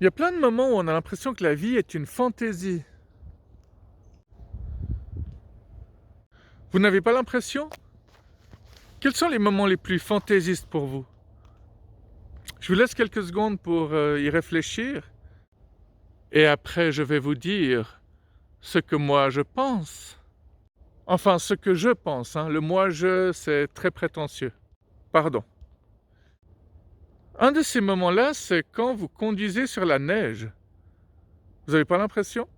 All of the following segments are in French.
Il y a plein de moments où on a l'impression que la vie est une fantaisie. Vous n'avez pas l'impression? Quels sont les moments les plus fantaisistes pour vous? Je vous laisse quelques secondes pour y réfléchir et après je vais vous dire ce que moi je pense. Enfin, ce que je pense, hein. Le moi-je, c'est très prétentieux. Pardon. Un de ces moments-là, c'est quand vous conduisez sur la neige. Vous n'avez pas l'impression?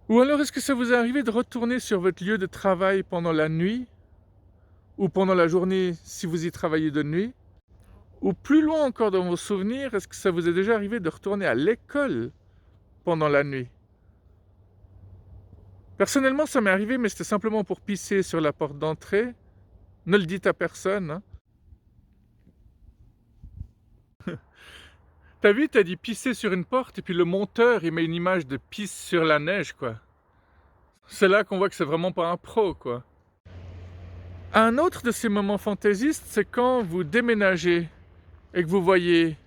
Ou alors est-ce que ça vous est arrivé de retourner sur votre lieu de travail pendant la nuit? Ou pendant la journée si vous y travaillez de nuit? Ou plus loin encore dans vos souvenirs, est-ce que ça vous est déjà arrivé de retourner à l'école pendant la nuit? Personnellement, ça m'est arrivé, mais c'était simplement pour pisser sur la porte d'entrée. Ne le dites à personne, hein. T'as vu, t'as dit pisser sur une porte et puis le monteur, il met une image de pisse sur la neige, quoi. C'est là qu'on voit que c'est vraiment pas un pro, quoi. Un autre de ces moments fantaisistes, c'est quand vous déménagez et que vous voyez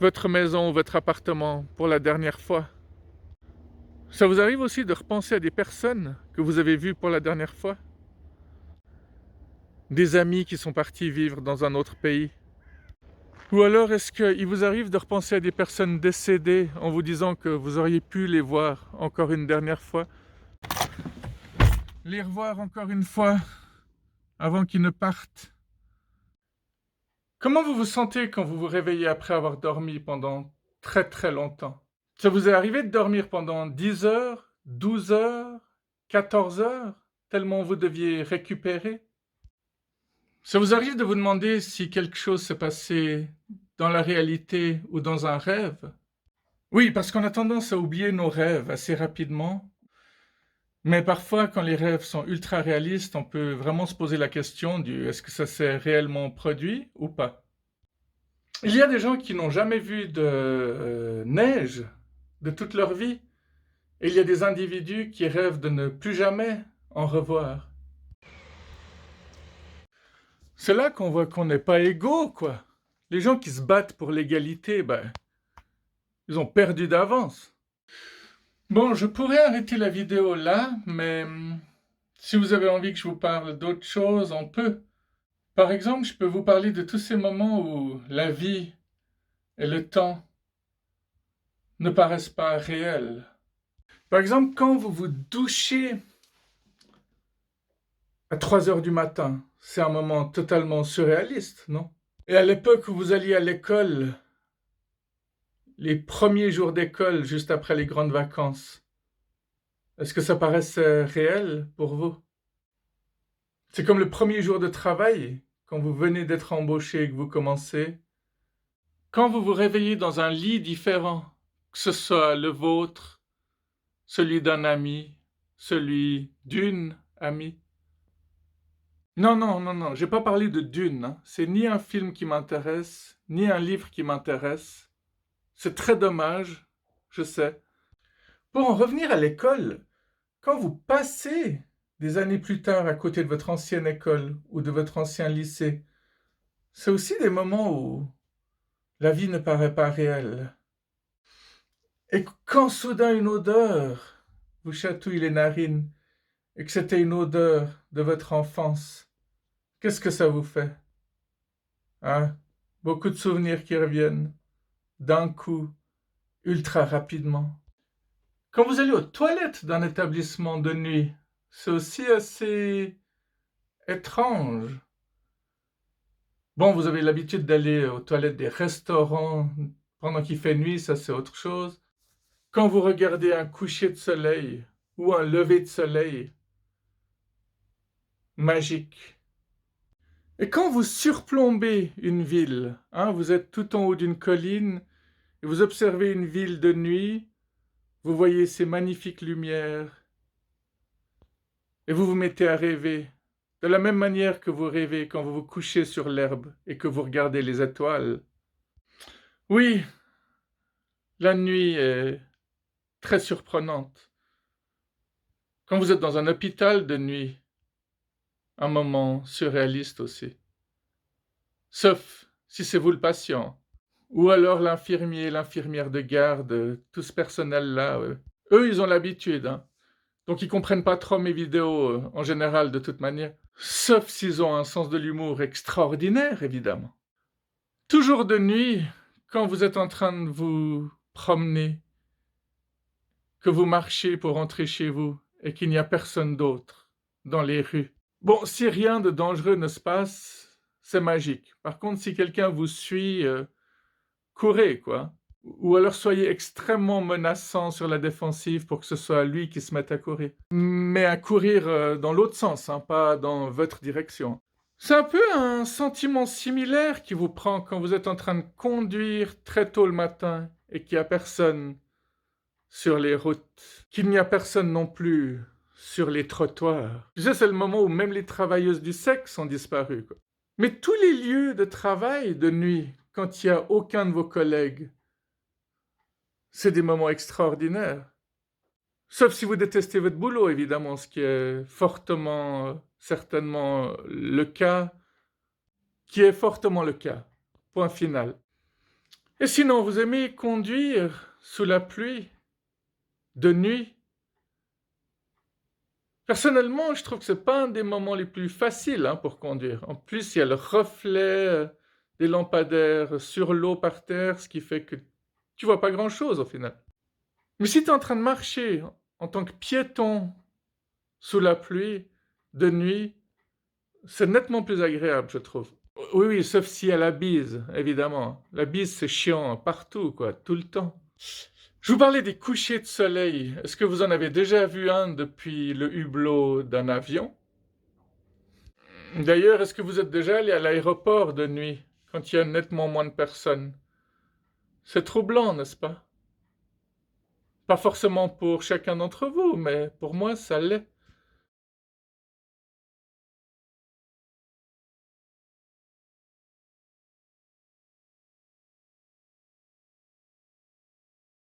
votre maison ou votre appartement pour la dernière fois. Ça vous arrive aussi de repenser à des personnes que vous avez vues pour la dernière fois? Des amis qui sont partis vivre dans un autre pays? Ou alors est-ce qu'il vous arrive de repenser à des personnes décédées en vous disant que vous auriez pu les voir encore une dernière fois? Les revoir encore une fois avant qu'ils ne partent? Comment vous vous sentez quand vous vous réveillez après avoir dormi pendant très très longtemps? Ça vous est arrivé de dormir pendant 10 heures, 12 heures, 14 heures, tellement vous deviez récupérer? Ça vous arrive de vous demander si quelque chose s'est passé dans la réalité ou dans un rêve? Oui, parce qu'on a tendance à oublier nos rêves assez rapidement, mais parfois quand les rêves sont ultra réalistes, on peut vraiment se poser la question du est-ce que ça s'est réellement produit ou pas? Il y a des gens qui n'ont jamais vu de neige de toute leur vie, et il y a des individus qui rêvent de ne plus jamais en revoir. C'est là qu'on voit qu'on n'est pas égaux, quoi. Les gens qui se battent pour l'égalité, ben, ils ont perdu d'avance. Bon, je pourrais arrêter la vidéo là, mais si vous avez envie que je vous parle d'autre chose, on peut. Par exemple, je peux vous parler de tous ces moments où la vie et le temps ne paraissent pas réels. Par exemple, quand vous vous douchez à 3 heures du matin, c'est un moment totalement surréaliste, non? Et à l'époque où vous alliez à l'école, les premiers jours d'école juste après les grandes vacances, est-ce que ça paraissait réel pour vous? C'est comme le premier jour de travail, quand vous venez d'être embauché et que vous commencez. Quand vous vous réveillez dans un lit différent, que ce soit le vôtre, celui d'un ami, celui d'une amie. Non, non, non, non, j'ai pas parlé de Dune, hein. C'est ni un film qui m'intéresse, ni un livre qui m'intéresse. C'est très dommage, je sais. Pour en revenir à l'école, quand vous passez des années plus tard à côté de votre ancienne école ou de votre ancien lycée, c'est aussi des moments où la vie ne paraît pas réelle. Et quand soudain une odeur vous chatouille les narines et que c'était une odeur de votre enfance, qu'est-ce que ça vous fait? Hein? Beaucoup de souvenirs qui reviennent d'un coup, ultra rapidement. Quand vous allez aux toilettes d'un établissement de nuit, c'est aussi assez étrange. Bon, vous avez l'habitude d'aller aux toilettes des restaurants pendant qu'il fait nuit, ça c'est autre chose. Quand vous regardez un coucher de soleil ou un lever de soleil, magique. Et quand vous surplombez une ville, hein, vous êtes tout en haut d'une colline et vous observez une ville de nuit, vous voyez ces magnifiques lumières et vous vous mettez à rêver. De la même manière que vous rêvez quand vous vous couchez sur l'herbe et que vous regardez les étoiles. Oui, la nuit est très surprenante. Quand vous êtes dans un hôpital de nuit, un moment surréaliste aussi. Sauf si c'est vous le patient. Ou alors l'infirmier, l'infirmière de garde, tout ce personnel-là, eux, ils ont l'habitude, hein. Donc ils comprennent pas trop mes vidéos, en général, de toute manière. Sauf s'ils ont un sens de l'humour extraordinaire, évidemment. Toujours de nuit, quand vous êtes en train de vous promener, que vous marchez pour rentrer chez vous et qu'il n'y a personne d'autre dans les rues. Bon, si rien de dangereux ne se passe, c'est magique. Par contre, si quelqu'un vous suit, courez, quoi. Ou alors soyez extrêmement menaçant sur la défensive pour que ce soit lui qui se mette à courir. Mais à courir dans l'autre sens, hein, pas dans votre direction. C'est un peu un sentiment similaire qui vous prend quand vous êtes en train de conduire très tôt le matin et qu'il n'y a personne sur les routes, qu'il n'y a personne non plus sur les trottoirs. Tu sais, c'est le moment où même les travailleuses du sexe ont disparu, quoi. Mais tous les lieux de travail de nuit, quand il n'y a aucun de vos collègues, c'est des moments extraordinaires. Sauf si vous détestez votre boulot, évidemment, ce qui est fortement, certainement le cas, qui est fortement le cas. Point final. Et sinon, vous aimez conduire sous la pluie, de nuit? Personnellement, je trouve que c'est pas un des moments les plus faciles, hein, pour conduire. En plus, il y a le reflet des lampadaires sur l'eau par terre, ce qui fait que tu vois pas grand-chose au final. Mais si tu es en train de marcher en tant que piéton sous la pluie, de nuit, c'est nettement plus agréable, je trouve. Oui, oui, sauf si à la bise, évidemment. La bise, c'est chiant partout, quoi, tout le temps. Je vous parlais des couchers de soleil. Est-ce que vous en avez déjà vu un depuis le hublot d'un avion? D'ailleurs, est-ce que vous êtes déjà allé à l'aéroport de nuit, quand il y a nettement moins de personnes? C'est troublant, n'est-ce pas? Pas forcément pour chacun d'entre vous, mais pour moi, ça l'est.